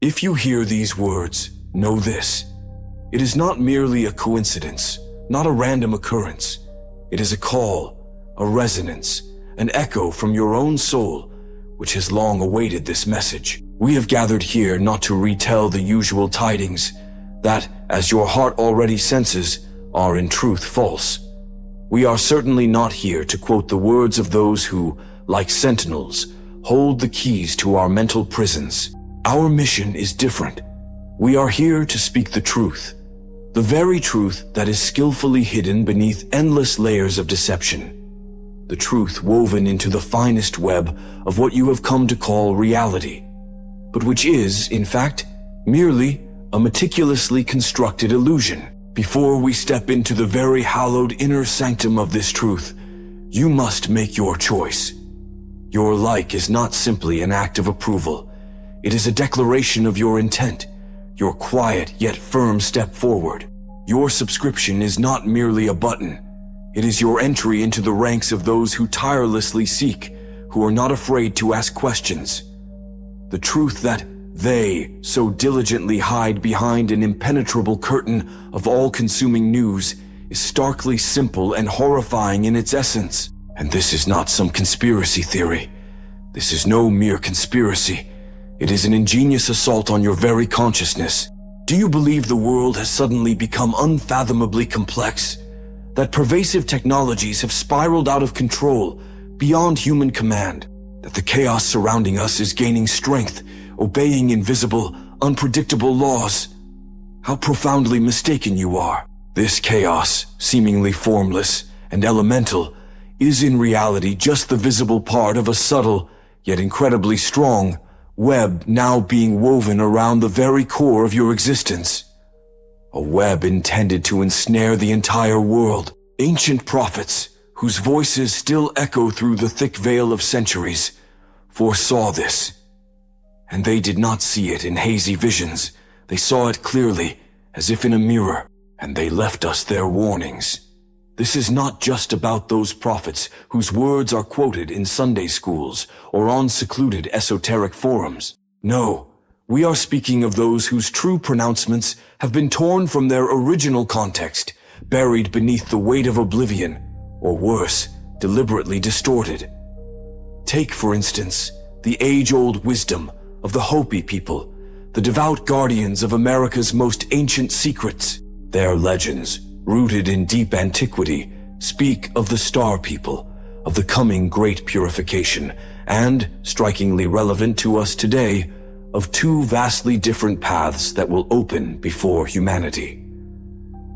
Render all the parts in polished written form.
If you hear these words, know this. It is not merely a coincidence, not a random occurrence. It is a call, a resonance, an echo from your own soul, which has long awaited this message. We have gathered here not to retell the usual tidings that, as your heart already senses, are in truth false. We are certainly not here to quote the words of those who, like sentinels, hold the keys to our mental prisons. Our mission is different. We are here to speak the truth, the very truth that is skillfully hidden beneath endless layers of deception. The truth woven into the finest web of what you have come to call reality, but which is, in fact, merely a meticulously constructed illusion. Before we step into the very hallowed inner sanctum of this truth, you must make your choice. Your like is not simply an act of approval. It is a declaration of your intent, your quiet yet firm step forward. Your subscription is not merely a button. It is your entry into the ranks of those who tirelessly seek, who are not afraid to ask questions. The truth that they so diligently hide behind an impenetrable curtain of all-consuming news is starkly simple and horrifying in its essence. And this is not some conspiracy theory. This is no mere conspiracy. It is an ingenious assault on your very consciousness. Do you believe the world has suddenly become unfathomably complex? That pervasive technologies have spiraled out of control, beyond human command? That the chaos surrounding us is gaining strength, obeying invisible, unpredictable laws? How profoundly mistaken you are. This chaos, seemingly formless and elemental, is in reality just the visible part of a subtle, yet incredibly strong, web now being woven around the very core of your existence. A web intended to ensnare the entire world. Ancient prophets, whose voices still echo through the thick veil of centuries, foresaw this. And they did not see it in hazy visions. They saw it clearly, as if in a mirror, and they left us their warnings. This is not just about those prophets whose words are quoted in Sunday schools or on secluded esoteric forums. No, we are speaking of those whose true pronouncements have been torn from their original context, buried beneath the weight of oblivion, or worse, deliberately distorted. Take, for instance, the age-old wisdom of the Hopi people, the devout guardians of America's most ancient secrets. Their legends, rooted in deep antiquity, speak of the Star People, of the coming great purification, and, strikingly relevant to us today, of two vastly different paths that will open before humanity.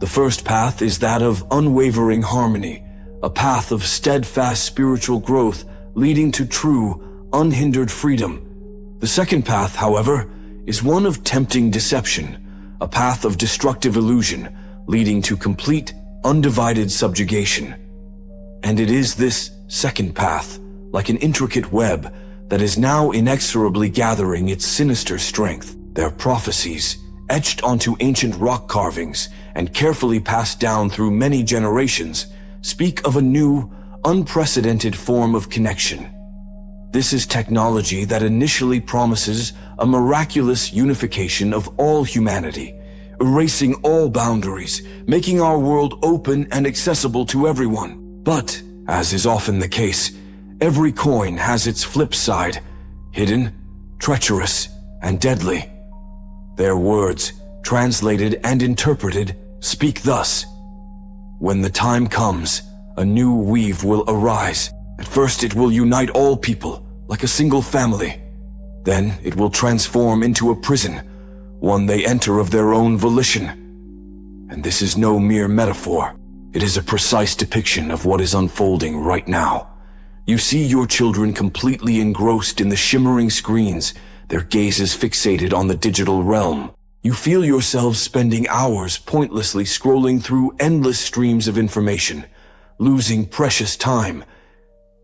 The first path is that of unwavering harmony, a path of steadfast spiritual growth leading to true, unhindered freedom. The second path, however, is one of tempting deception, a path of destructive illusion, leading to complete, undivided subjugation. And it is this second path, like an intricate web, that is now inexorably gathering its sinister strength. Their prophecies, etched onto ancient rock carvings and carefully passed down through many generations, speak of a new, unprecedented form of connection. This is technology that initially promises a miraculous unification of all humanity, erasing all boundaries, making our world open and accessible to everyone. But, as is often the case, every coin has its flip side, hidden, treacherous, and deadly. Their words, translated and interpreted, speak thus. When the time comes, a new weave will arise. At first it will unite all people, like a single family. Then it will transform into a prison, one they enter of their own volition. And this is no mere metaphor. It is a precise depiction of what is unfolding right now. You see your children completely engrossed in the shimmering screens, their gazes fixated on the digital realm. You feel yourselves spending hours pointlessly scrolling through endless streams of information, losing precious time.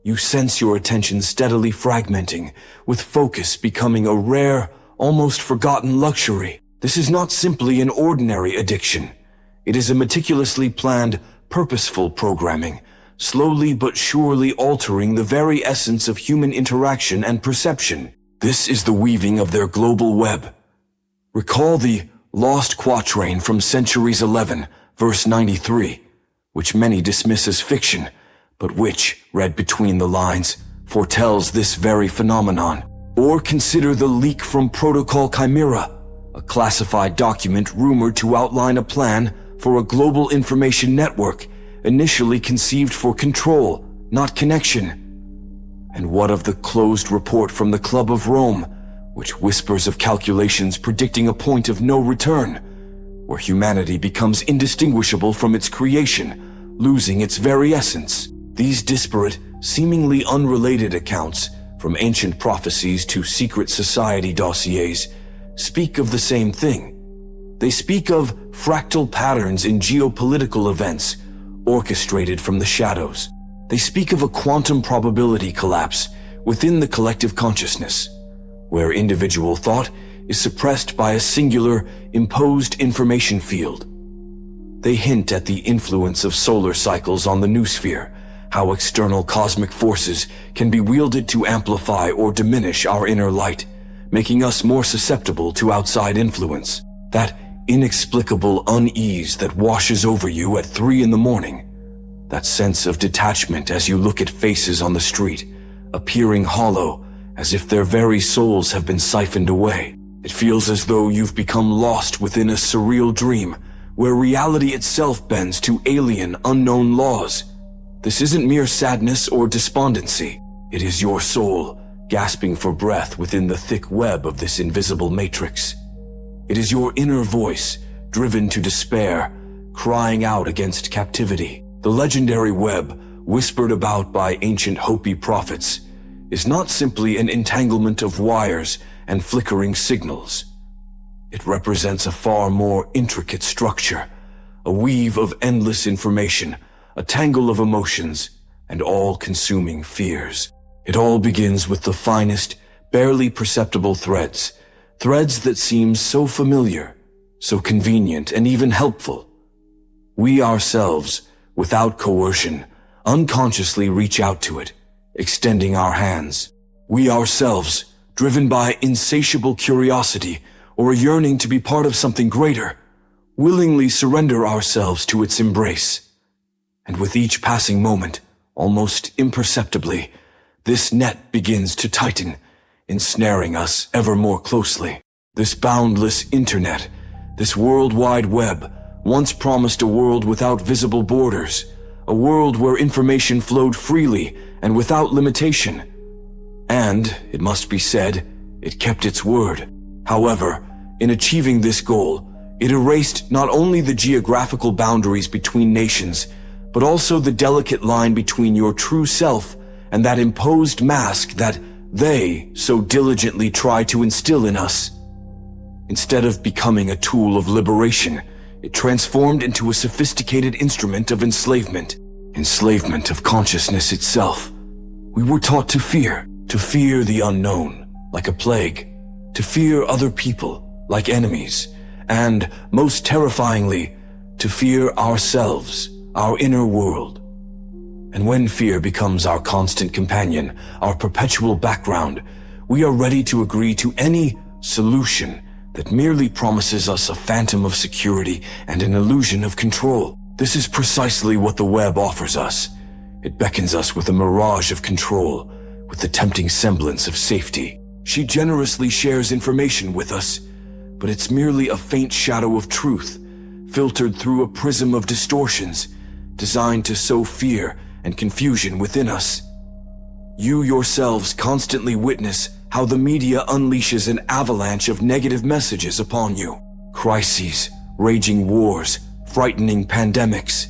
You sense your attention steadily fragmenting, with focus becoming a rare, almost forgotten luxury. This is not simply an ordinary addiction. It is a meticulously planned, purposeful programming, slowly but surely altering the very essence of human interaction and perception. This is the weaving of their global web. Recall the lost quatrain from Centuries 11, verse 93, which many dismiss as fiction, but which, read between the lines, foretells this very phenomenon. Or consider the leak from Protocol Chimera, a classified document rumored to outline a plan for a global information network initially conceived for control, not connection. And what of the closed report from the Club of Rome, which whispers of calculations predicting a point of no return, where humanity becomes indistinguishable from its creation, losing its very essence? These disparate, seemingly unrelated accounts, from ancient prophecies to secret society dossiers, speak of the same thing. They speak of fractal patterns in geopolitical events, orchestrated from the shadows. They speak of a quantum probability collapse within the collective consciousness, where individual thought is suppressed by a singular, imposed information field. They hint at the influence of solar cycles on the noosphere, how external cosmic forces can be wielded to amplify or diminish our inner light, making us more susceptible to outside influence. That inexplicable unease that washes over you at 3 a.m, that sense of detachment as you look at faces on the street, appearing hollow, as if their very souls have been siphoned away. It feels as though you've become lost within a surreal dream, where reality itself bends to alien, unknown laws. This isn't mere sadness or despondency. It is your soul, gasping for breath within the thick web of this invisible matrix. It is your inner voice, driven to despair, crying out against captivity. The legendary web, whispered about by ancient Hopi prophets, is not simply an entanglement of wires and flickering signals. It represents a far more intricate structure, a weave of endless information, a tangle of emotions, and all-consuming fears. It all begins with the finest, barely perceptible threads that seem so familiar, so convenient, and even helpful. We ourselves, without coercion, unconsciously reach out to it, extending our hands. We ourselves, driven by insatiable curiosity or a yearning to be part of something greater, willingly surrender ourselves to its embrace. And with each passing moment, almost imperceptibly, this net begins to tighten, ensnaring us ever more closely. This boundless internet, this worldwide web, once promised a world without visible borders, a world where information flowed freely and without limitation. And, it must be said, it kept its word. However, in achieving this goal, it erased not only the geographical boundaries between nations, but also the delicate line between your true self and that imposed mask that they so diligently try to instill in us. Instead of becoming a tool of liberation, it transformed into a sophisticated instrument of enslavement of consciousness itself. We were taught to fear the unknown, like a plague, to fear other people, like enemies, and, most terrifyingly, to fear ourselves, our inner world. And when fear becomes our constant companion, our perpetual background, we are ready to agree to any solution that merely promises us a phantom of security and an illusion of control. This is precisely what the web offers us. It beckons us with a mirage of control, with the tempting semblance of safety. She generously shares information with us, but it's merely a faint shadow of truth, filtered through a prism of distortions, designed to sow fear and confusion within us. You yourselves constantly witness how the media unleashes an avalanche of negative messages upon you. Crises, raging wars, frightening pandemics.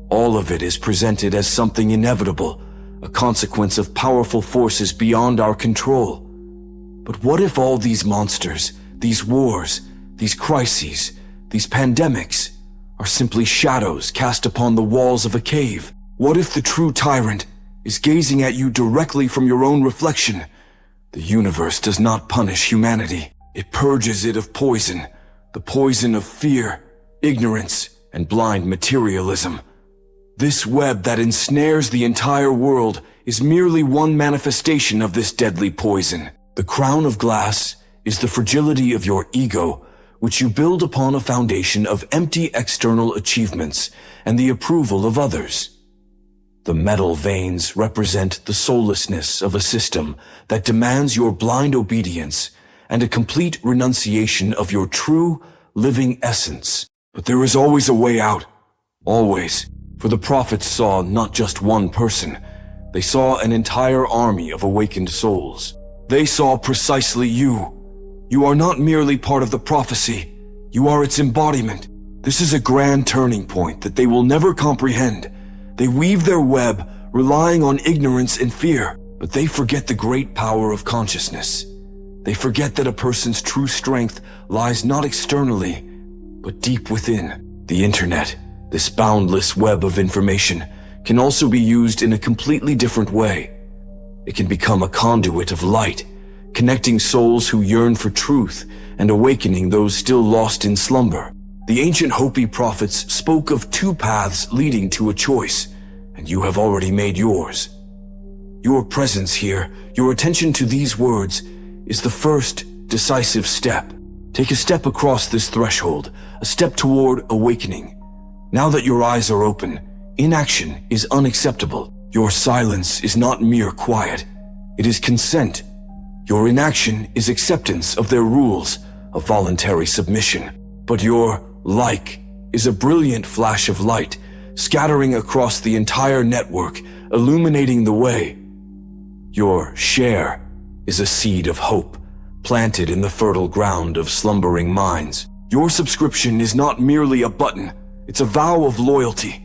All of it is presented as something inevitable, a consequence of powerful forces beyond our control. But what if all these monsters, these wars, these crises, these pandemics, are simply shadows cast upon the walls of a cave? What if the true tyrant is gazing at you directly from your own reflection? The universe does not punish humanity. It purges it of poison, the poison of fear, ignorance, and blind materialism. This web that ensnares the entire world is merely one manifestation of this deadly poison. The crown of glass is the fragility of your ego, which you build upon a foundation of empty external achievements and the approval of others. The metal veins represent the soullessness of a system that demands your blind obedience and a complete renunciation of your true, living essence. But there is always a way out. Always. For the prophets saw not just one person. They saw an entire army of awakened souls. They saw precisely you. You are not merely part of the prophecy. You are its embodiment. This is a grand turning point that they will never comprehend. They weave their web, relying on ignorance and fear, but they forget the great power of consciousness. They forget that a person's true strength lies not externally, but deep within. The internet, this boundless web of information, can also be used in a completely different way. It can become a conduit of light, connecting souls who yearn for truth and awakening those still lost in slumber. The ancient Hopi prophets spoke of two paths leading to a choice, and you have already made yours. Your presence here, your attention to these words, is the first decisive step. Take a step across this threshold, a step toward awakening. Now that your eyes are open, inaction is unacceptable. Your silence is not mere quiet. It is consent. Your inaction is acceptance of their rules, of voluntary submission. But your like is a brilliant flash of light, scattering across the entire network, illuminating the way. Your share is a seed of hope, planted in the fertile ground of slumbering minds. Your subscription is not merely a button, it's a vow of loyalty.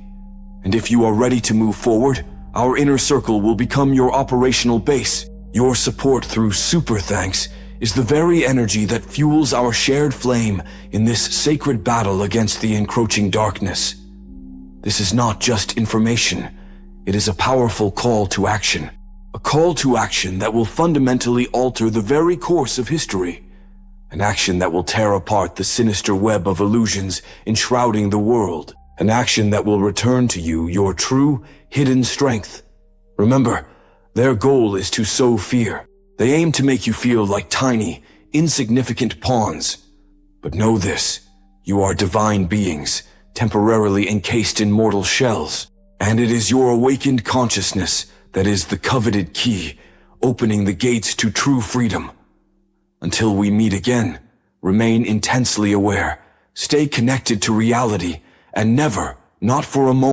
And if you are ready to move forward, our inner circle will become your operational base. Your support through super thanks is the very energy that fuels our shared flame in this sacred battle against the encroaching darkness. This is not just information. It is a powerful call to action. A call to action that will fundamentally alter the very course of history. An action that will tear apart the sinister web of illusions enshrouding the world. An action that will return to you your true, hidden strength. Remember, their goal is to sow fear. They aim to make you feel like tiny, insignificant pawns. But know this, you are divine beings, temporarily encased in mortal shells. And it is your awakened consciousness that is the coveted key, opening the gates to true freedom. Until we meet again, remain intensely aware, stay connected to reality, and never, not for a moment,